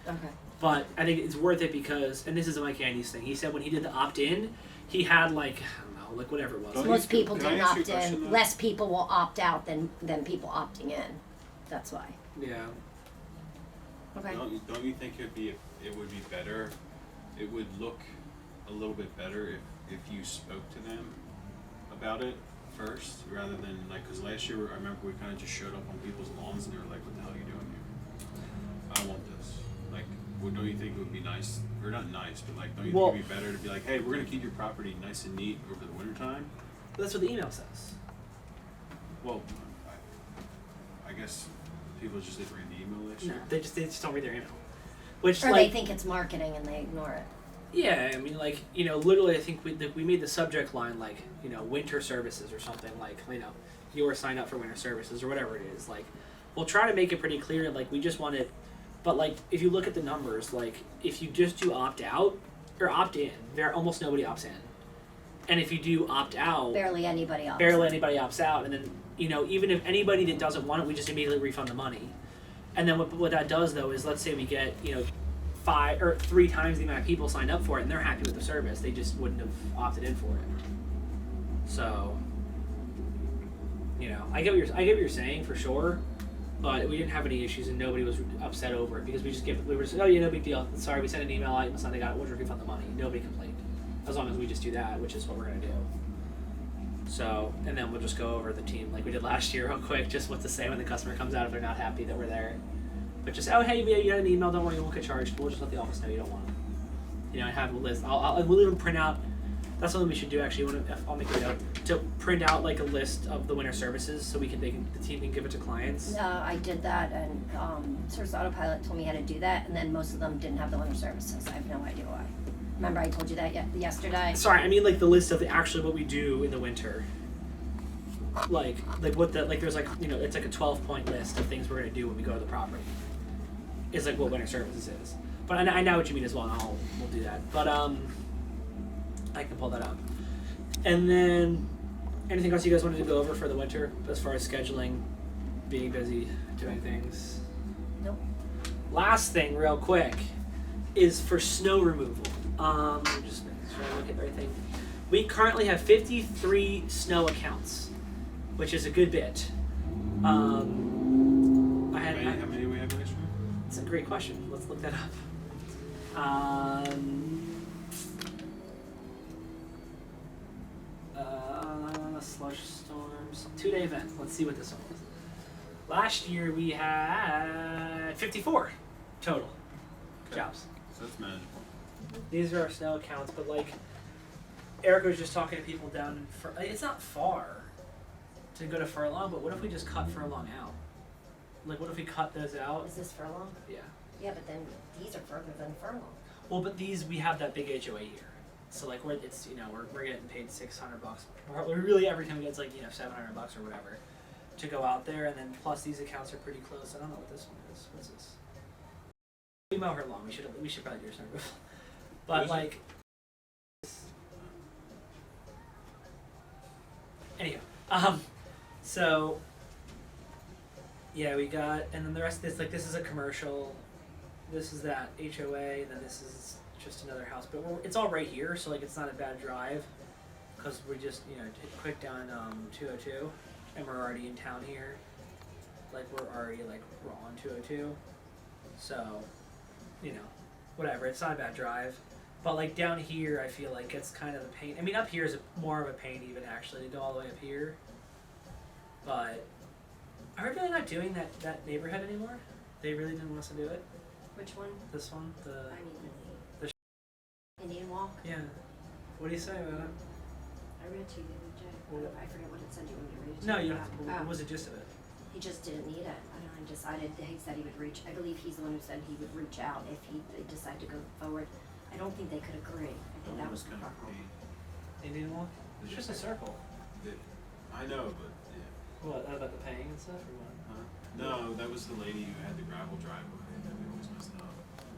Speaker 4: Okay.
Speaker 1: But I think it's worth it because, and this is a Mike Andy's thing. He said when he did the opt-in, he had like I don't know, like whatever it was.
Speaker 9: Don't
Speaker 4: Most people
Speaker 9: can I
Speaker 4: didn't
Speaker 9: ask you a
Speaker 4: opt
Speaker 9: question,
Speaker 4: in.
Speaker 9: though?
Speaker 4: Less people will opt out than people opting in. That's why.
Speaker 1: Yeah.
Speaker 4: Okay.
Speaker 9: Don't you think it would be better? It would look a little bit better if you spoke to them about it first, rather than like, because last year I remember we kind of just showed up on people's lawns and they were like, "What the hell are you doing here? I don't want this." Like, don't you think it would be nice, or not nice, but like, don't you think it'd be better to be like, "Hey, we're gonna keep your property nice and neat over the wintertime"?
Speaker 1: That's what the email says.
Speaker 9: Well, I guess people just didn't read the email last
Speaker 1: No,
Speaker 9: year.
Speaker 1: they just don't read their email. Which,
Speaker 4: Or
Speaker 1: like,
Speaker 4: they think it's marketing and they ignore it.
Speaker 1: yeah, I mean, like, you know, literally, I think we made the subject line like, you know, winter services or something, like, you know, you were signed up for winter services or whatever it is. Like, we'll try to make it pretty clear. Like, we just wanted, but like, if you look at the numbers, like, if you just do opt out or opt in, almost nobody opts in, and if you do opt out,
Speaker 4: Barely anybody opts
Speaker 1: out, and then, you know, even if anybody that doesn't want it, we just immediately refund the money. And then what that does though is, let's say we get, you know, 5 or 3 times the amount of people signed up for it and they're happy with the service, they just wouldn't have opted in for it. So, you know, I get what you're saying for sure, but we didn't have any issues and nobody was upset over it because we were just, oh yeah, no big deal, sorry, we sent an email out, they got it, we'll just refund the money. Nobody complained, as long as we just do that, which is what we're gonna do. So, and then we'll just go over the team like we did last year real quick, just what to say when the customer comes out if they're not happy that we're there. But just, oh hey, you got an email, don't worry, you won't get charged. We'll just let the office know you don't want it. You know, I have a list. We'll even print out, that's something we should do actually, I'll make a note, to print out like a list of the winter services so the team can give it to clients.
Speaker 4: No, I did that, and Source Autopilot told me how to do that, and then most of them didn't have the winter services. I have no idea why. Remember I told you that yesterday?
Speaker 1: Sorry, I mean like the list of actually what we do in the winter. Like what there's like, you know, it's like a 12-point list of things we're gonna do when we go to the property. Is like what winter services is. But I know what you mean as well, and we'll do that. But I can pull that up. And then anything else you guys wanted to go over for the winter as far as scheduling, being busy, doing things?
Speaker 4: Nope.
Speaker 1: Last thing, real quick, is for snow removal. Just make sure I look at everything. We currently have 53 snow accounts, which is a good bit.
Speaker 9: How many we have last year?
Speaker 1: It's a great question. Let's look that up. Slush storms, 2-day event. Let's see what this one was. Last year we had 54 total jobs.
Speaker 9: So that's manageable.
Speaker 1: These are our snow accounts, but like Eric was just talking to people down it's not far to go to Furlong, but what if we just cut Furlong out? Like, what if we cut those out?
Speaker 4: Is this Furlong?
Speaker 1: Yeah.
Speaker 4: Yeah, but then these are further than Furlong.
Speaker 1: Well, but we have that big HOA here. So like we're getting paid $600. We're really every time we get like, you know, $700 or whatever to go out there, and then plus these accounts are pretty close. I don't know what this one is. What's this? We mow her lawn. We should probably do some roof. But like, anyhow, so yeah, we got, and then the rest of this, like, this is a commercial. This is that HOA, and then this is just another house, but it's all right here, so like it's not a bad drive, because we just, you know, quick down 202, and we're already in town here. Like we're on 202, so, you know, whatever. It's not a bad drive, but like down here, I feel like it's kind of a pain. I mean, up here is more of a pain even actually to go all the way up here. But are we really not doing that neighborhood anymore? They really didn't want us to do it.
Speaker 4: Which one?
Speaker 1: This one,
Speaker 4: Indian Walk?
Speaker 1: Yeah. What do you say about it?
Speaker 4: I read to you the other day.
Speaker 1: Well,
Speaker 4: I forget what it said. You want me to read it to
Speaker 1: No,
Speaker 4: you?
Speaker 1: you don't have to. What was the gist of it?
Speaker 4: He just didn't need it. I don't know, he decided, he said he would I believe he's the one who said he would reach out if they decide to go forward. I don't think they could agree. I think that was the
Speaker 9: kind of
Speaker 4: problem.
Speaker 1: Indian Walk? It's just a circle.
Speaker 9: I know, but yeah.
Speaker 1: What, about the paying and stuff, or what?
Speaker 9: Huh? No, that was the lady who had the gravel driveway that we always messed up.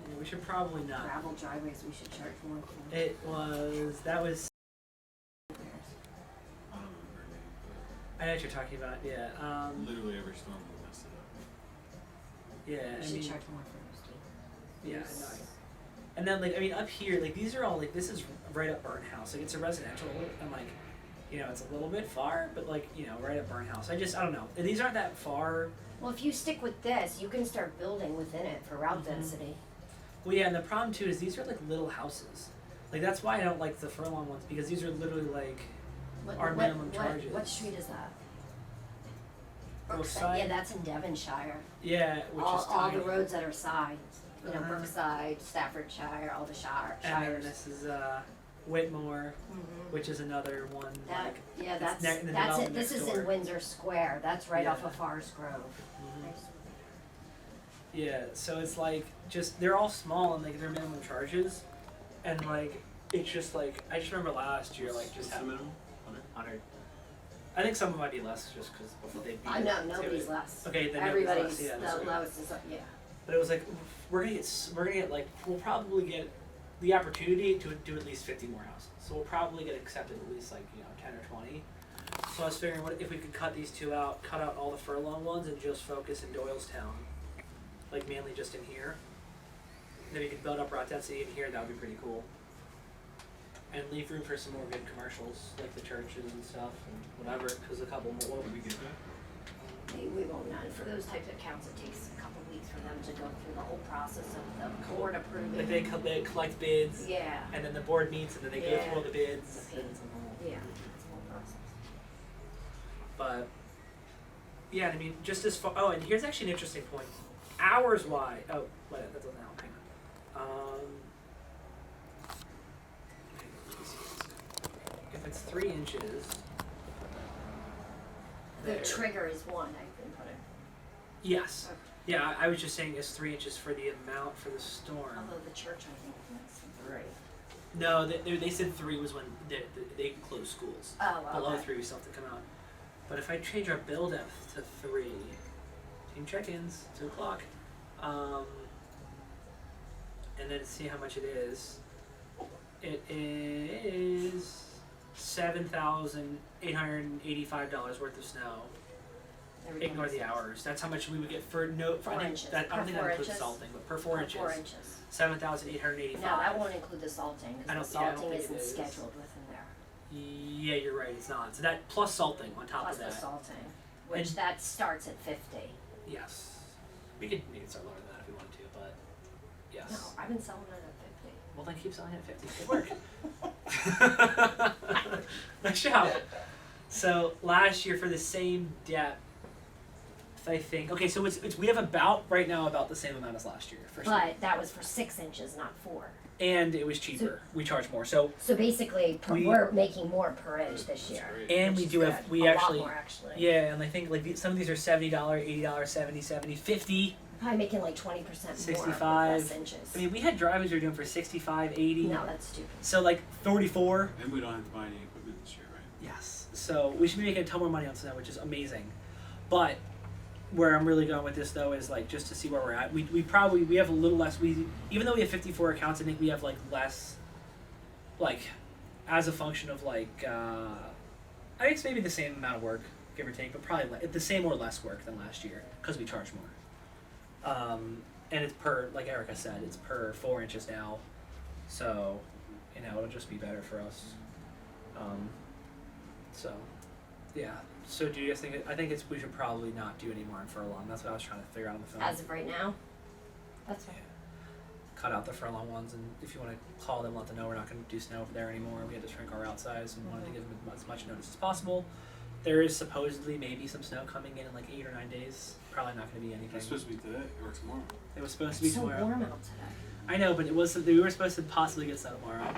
Speaker 1: Yeah, we should probably not.
Speaker 4: Gravel driveways, we should charge more for.
Speaker 1: That was.
Speaker 9: I don't remember her name,
Speaker 1: I know what you're talking about. Yeah.
Speaker 9: but literally every storm we messed it up.
Speaker 1: Yeah.
Speaker 4: We
Speaker 1: I
Speaker 4: should
Speaker 1: mean,
Speaker 4: charge more for those too.
Speaker 1: yeah. No, and then like, I mean, up here, like, these are all like, this is right up Burn House. Like, it's a residential, and like, you know, it's a little bit far, but like, you know, right at Burn House. I don't know. And these aren't that far.
Speaker 4: Well, if you stick with this, you can start building within it for route density.
Speaker 1: Well, yeah, and the problem too is these are like little houses. Like that's why I don't like the furlong ones, because these are literally like our minimum charges.
Speaker 4: What street is that?
Speaker 1: Brookside?
Speaker 4: Yeah, that's in Devonshire.
Speaker 1: Yeah, which is
Speaker 4: All
Speaker 1: tiny.
Speaker 4: the roads that are sides. You know,
Speaker 1: Uh-huh.
Speaker 4: Brookside, Staffordshire, all the shires.
Speaker 1: And then this is Whitmore,
Speaker 4: Mhm.
Speaker 1: which is another one.
Speaker 4: That,
Speaker 1: like,
Speaker 4: yeah,
Speaker 1: it's
Speaker 4: that's
Speaker 1: in the
Speaker 4: it.
Speaker 1: development
Speaker 4: This
Speaker 1: next
Speaker 4: is
Speaker 1: door.
Speaker 4: in Windsor Square. That's right
Speaker 1: Yeah.
Speaker 4: off of Forest Grove.
Speaker 1: Mhm.
Speaker 4: Nice.
Speaker 1: Yeah, so it's like just they're all small and like their minimum charges, and like it's just like I just remember last year like just
Speaker 9: What's the
Speaker 1: having
Speaker 9: minimum?
Speaker 1: 100. I think some of them might be less just because they beat
Speaker 4: I
Speaker 1: it
Speaker 4: know
Speaker 1: to
Speaker 4: nobody's
Speaker 1: it.
Speaker 4: less.
Speaker 1: Okay, then
Speaker 4: Everybody's
Speaker 1: nobody's less. Yeah, that's
Speaker 4: the
Speaker 1: right.
Speaker 4: lowest is yeah.
Speaker 1: But it was like we're gonna get like we'll probably get the opportunity to do at least 50 more houses. So we'll probably get accepted at least like 10 or 20. So I was figuring what if we could cut these two out, cut out all the furlong ones, and just focus in Doylestown, like mainly just in here. And then we could build up route density in here. That would be pretty cool. And leave room for some more good commercials like the churches and stuff and whatever. Because a couple more.
Speaker 9: Did we get that?
Speaker 4: We won't know. For those types of accounts, it takes a couple weeks for them to go through the whole process of the board approving.
Speaker 1: Like they collect bids.
Speaker 4: Yeah.
Speaker 1: And then the board meets and then they go
Speaker 4: Yeah.
Speaker 1: through all the bids.
Speaker 4: The pain.
Speaker 1: and it's a whole-
Speaker 4: Yeah, it's a whole process.
Speaker 1: But yeah, I mean, just as far. Oh, and here's actually an interesting point. Hours wise. Oh, wait, that doesn't help. Hang on. If it's 3 inches.
Speaker 4: The
Speaker 1: there-
Speaker 4: trigger is one, I can put it.
Speaker 1: Yes.
Speaker 4: Okay.
Speaker 1: Yeah, I was just saying it's 3 inches for the amount for the storm.
Speaker 4: Although the church, I think, is 3.
Speaker 1: No, they said 3 was when they closed schools.
Speaker 4: Oh, okay.
Speaker 1: Below 3, we still have to come out. But if I change our bill depth to 3, team check-ins, 2 o'clock, and then see how much it is. It is $7,885 worth of snow.
Speaker 4: Everything
Speaker 1: Ignore
Speaker 4: is-
Speaker 1: the hours. That's how much we would get for no. For,
Speaker 4: 4
Speaker 1: I think
Speaker 4: inches.
Speaker 1: that, I
Speaker 4: Per
Speaker 1: don't think
Speaker 4: 4
Speaker 1: that includes
Speaker 4: inches?
Speaker 1: salting, but per 4 inches,
Speaker 4: 4 inches.
Speaker 1: 7,885.
Speaker 4: No, that won't include the salting,
Speaker 1: I
Speaker 4: because the
Speaker 1: don't- yeah, I don't
Speaker 4: salting
Speaker 1: think it
Speaker 4: isn't
Speaker 1: is.
Speaker 4: scheduled within there.
Speaker 1: Yeah, you're right. It's not. So that plus salting on top
Speaker 4: Plus
Speaker 1: of
Speaker 4: the
Speaker 1: that.
Speaker 4: salting, which
Speaker 1: And-
Speaker 4: that starts at 50.
Speaker 1: Yes. We could maybe start lower than that if we wanted to, but yes.
Speaker 4: No, I've been selling it at 50.
Speaker 1: Well, then keep selling it at 50. Good work. Nice job. So last year for the same depth, I think. Okay, so it's we have about right now about the same amount as last year for snow.
Speaker 4: But that was for 6 inches, not 4.
Speaker 1: And it was cheaper. We charge more. So
Speaker 4: So basically,
Speaker 1: We-
Speaker 4: we're making more per inch this year.
Speaker 9: Great.
Speaker 1: and we
Speaker 4: which
Speaker 1: do
Speaker 4: is
Speaker 1: have
Speaker 4: good.
Speaker 1: we
Speaker 4: A
Speaker 1: actually
Speaker 4: lot more, actually.
Speaker 1: yeah, and I think like some of these are $70, $80, $70, 50.
Speaker 4: Probably making like 20% more
Speaker 1: 65.
Speaker 4: with less inches.
Speaker 1: I mean, we had drivers who were doing for 65, 80.
Speaker 4: No, that's stupid.
Speaker 1: So like 34.
Speaker 9: And we don't have to buy any equipment this year, right?
Speaker 1: Yes. So we should be making a ton more money on snow, which is amazing. But where I'm really going with this though is like just to see where we're at. We have a little less. Even though we have 54 accounts, I think we have like less. Like, as a function of like, I think it's maybe the same amount of work, give or take, but probably the same or less work than last year because we charge more. And it's per, like Erica said, it's per 4 inches now, so it'll just be better for us. So, yeah. So do you guys think? I think we should probably not do any more in furlong. That's what I was trying to figure out on the phone.
Speaker 4: As of right now, that's fine.
Speaker 1: Cut out the furlong ones, and if you want to call them, let them know we're not going to do snow over there anymore. We had to shrink our route size and wanted to give them as much notice as possible. There is supposedly maybe some snow coming in like 8 or 9 days. Probably not going to be anything.
Speaker 9: It's supposed to be today or tomorrow.
Speaker 1: It was supposed to be
Speaker 4: It's so
Speaker 1: tomorrow.
Speaker 4: warm out today.
Speaker 1: I know, but it was. We were supposed to possibly get snow tomorrow.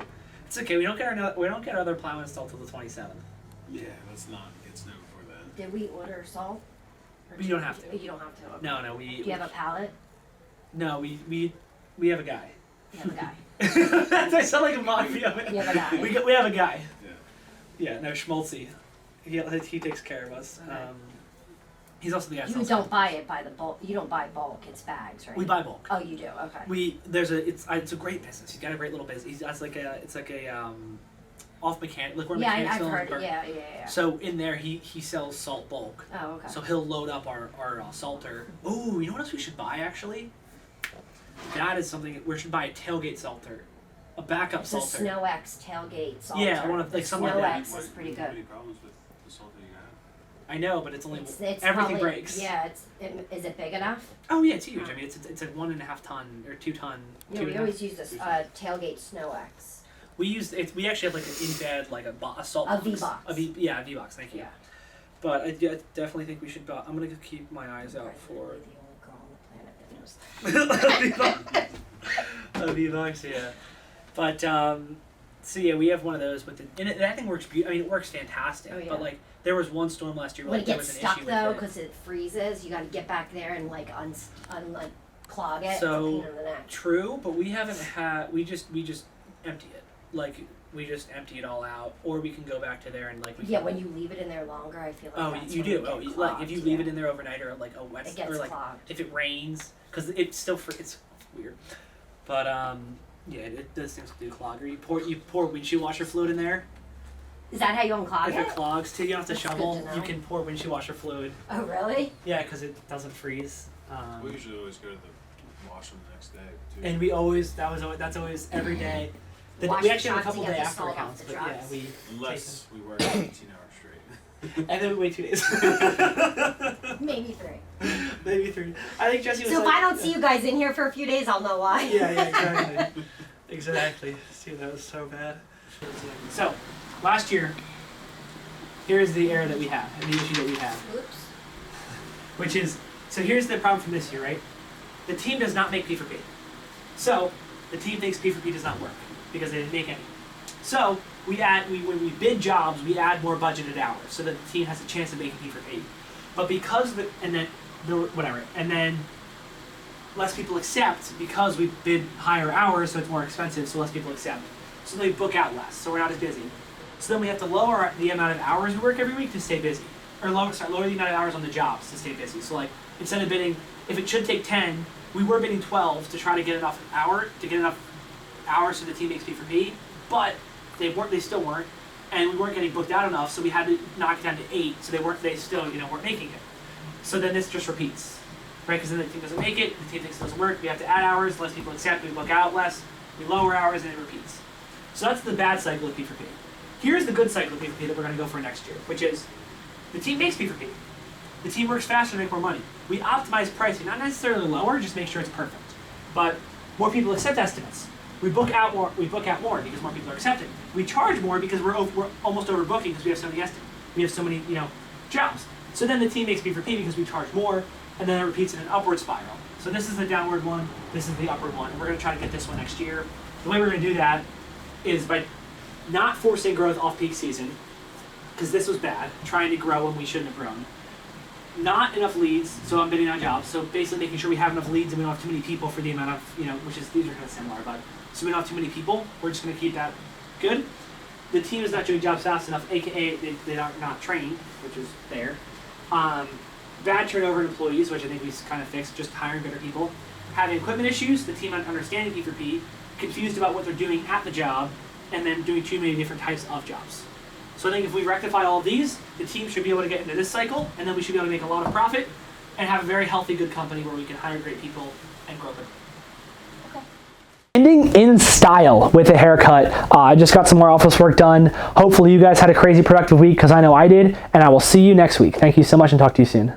Speaker 1: It's okay. We don't get our other plow installed till the 27th.
Speaker 9: Yeah, let's not get snow before then.
Speaker 4: Did we order salt? Or
Speaker 1: You don't have to.
Speaker 4: You don't have to. Okay.
Speaker 1: No, we.
Speaker 4: Do you have a pallet?
Speaker 1: No, we have a guy.
Speaker 4: You have a guy.
Speaker 1: That sound like a mafia.
Speaker 4: You have a guy.
Speaker 1: We have a guy.
Speaker 9: Yeah.
Speaker 1: Yeah, no, Schmaltzy. He takes care of us.
Speaker 4: Okay.
Speaker 1: He's also the guy.
Speaker 4: You don't buy it by the bulk. You don't buy bulk. It's bags, right?
Speaker 1: We buy bulk.
Speaker 4: Oh, you do. Okay.
Speaker 1: It's a great business. He's got a great little business. It's like a off mechanic, like where
Speaker 4: Yeah,
Speaker 1: mechanics
Speaker 4: I've
Speaker 1: sell
Speaker 4: heard
Speaker 1: and
Speaker 4: it. Yeah.
Speaker 1: So in there he sells salt bulk.
Speaker 4: Oh, okay.
Speaker 1: So he'll load up our salter. Ooh, you know what else we should buy actually? That is something we should buy a tailgate salter. a backup
Speaker 4: It's a
Speaker 1: salter.
Speaker 4: Snow X tailgate salter.
Speaker 1: Yeah, one of like
Speaker 4: The
Speaker 1: something
Speaker 4: Snow
Speaker 1: like
Speaker 4: X
Speaker 1: that.
Speaker 4: is pretty
Speaker 9: Why do you have
Speaker 4: good.
Speaker 9: any problems with the salt that you have?
Speaker 1: I know, but it's only
Speaker 4: It's
Speaker 1: everything
Speaker 4: probably,
Speaker 1: breaks.
Speaker 4: Yeah, is it big enough?
Speaker 1: Oh yeah, it's huge. I mean, it's a 1.5 ton or 2 ton.
Speaker 4: No,
Speaker 1: two
Speaker 4: we
Speaker 1: and a
Speaker 4: always
Speaker 1: half.
Speaker 4: use this tailgate Snow X.
Speaker 1: We use it. We actually have like an in bed like a salt
Speaker 4: A
Speaker 1: box.
Speaker 4: V-box.
Speaker 1: A V box. Thank you.
Speaker 4: Yeah.
Speaker 1: But I definitely think we should. I'm gonna keep my eyes out for
Speaker 4: The only girl on the planet that knows.
Speaker 1: a V-box. Yeah. But so yeah, we have one of those. But that thing works. I mean, it works fantastic.
Speaker 4: Oh, yeah.
Speaker 1: But like, there was one storm last year where
Speaker 4: When
Speaker 1: like,
Speaker 4: it
Speaker 1: there
Speaker 4: gets
Speaker 1: was an
Speaker 4: stuck
Speaker 1: issue
Speaker 4: though,
Speaker 1: with it.
Speaker 4: because it freezes, you got to get back there and like clog it.
Speaker 1: So,
Speaker 4: it's a pain in the neck.
Speaker 1: True, but we haven't had. We just empty it. Like we just empty it all out, or we can go back to there and like.
Speaker 4: Yeah, when you leave it in there longer, I feel like.
Speaker 1: Oh,
Speaker 4: that's
Speaker 1: you
Speaker 4: when
Speaker 1: do.
Speaker 4: it
Speaker 1: Oh,
Speaker 4: gets
Speaker 1: like
Speaker 4: clogged,
Speaker 1: if you leave
Speaker 4: yeah.
Speaker 1: it in there overnight, or like a wet,
Speaker 4: It gets
Speaker 1: or like
Speaker 4: clogged.
Speaker 1: if it rains, because it's still it's weird. But yeah, those things do clog. Or you pour windshield washer fluid in there.
Speaker 4: Is that how you unclog
Speaker 1: If
Speaker 4: it?
Speaker 1: it clogs too, you don't have to
Speaker 4: That's good
Speaker 1: shovel.
Speaker 4: to know.
Speaker 1: You can pour windshield washer fluid.
Speaker 4: Oh, really?
Speaker 1: Yeah, because it doesn't freeze.
Speaker 9: We usually always go to the washroom the next day too.
Speaker 1: And that's always every day.
Speaker 4: Wash
Speaker 1: We
Speaker 4: the
Speaker 1: actually have a
Speaker 4: trucks
Speaker 1: couple
Speaker 4: and
Speaker 1: day
Speaker 4: get the
Speaker 1: after
Speaker 4: salt off
Speaker 1: accounts,
Speaker 4: the
Speaker 1: but yeah,
Speaker 4: trucks.
Speaker 1: we
Speaker 9: Unless we work 18 hours straight.
Speaker 1: and then we wait 2 days.
Speaker 4: Maybe 3.
Speaker 1: Maybe 3. I think Jesse was
Speaker 4: So if
Speaker 1: like,
Speaker 4: I don't see you guys in here for a few days, I'll know why.
Speaker 1: Yeah, exactly. Exactly. See, that was so bad. So, last year, here's the error that we have, and the issue that we have,
Speaker 4: Oops.
Speaker 1: which is, so here's the problem from this year, right? The team does not make P4P. So, the team thinks P4P does not work, because they didn't make any. So, when we bid jobs, we add more budgeted hours, so that the team has a chance of making P4P. But because and then less people accept because we bid higher hours, so it's more expensive, so less people accept. So they book out less, so we're not as busy. So then we have to lower the amount of hours we work every week to stay busy. Or lower the amount of hours on the jobs to stay busy. So like, instead of bidding, if it should take 10, we were bidding 12 to try to get enough hours so the team makes P4P, but they still weren't, and we weren't getting booked out enough, so we had to knock it down to 8, so they still weren't making it. So then this just repeats. Right, because then the team doesn't make it, the team thinks it doesn't work, we have to add hours, less people accept, we book out less, we lower hours, and it repeats. So that's the bad cycle of P4P. Here's the good cycle of P4P that we're going to go for next year, which is the team makes P4P. The team works faster to make more money. We optimize pricing, not necessarily lower, just make sure it's perfect. But more people accept estimates. We book out more because more people are accepting. We charge more because we're almost overbooking because we have so many estimates. We have so many jobs. So then the team makes P4P because we charge more, and then it repeats in an upward spiral. So this is the downward one, this is the upward one. We're going to try to get this one next year. The way we're going to do that is by not forcing growth off peak season, because this was bad, trying to grow when we shouldn't have grown. Not enough leads, so I'm bidding on jobs. So basically making sure we have enough leads and we don't have too many people for the amount of, which is, these are kind of similar, but so we don't have too many people. We're just going to keep that good. The team is not doing jobs fast enough, aka they are not trained, which is there. Bad turnover in employees, which I think we kind of fixed, just hiring better people. Having equipment issues, the team not understanding P4P, confused about what they're doing at the job, and then doing too many different types of jobs. So I think if we rectify all of these, the team should be able to get into this cycle, and then we should be able to make a lot of profit, and have a very healthy, good company where we can hire great people and grow them. Ending in style with a haircut. I just got some more office work done. Hopefully you guys had a crazy productive week, because I know I did, and I will see you next week. Thank you so much and talk to you soon.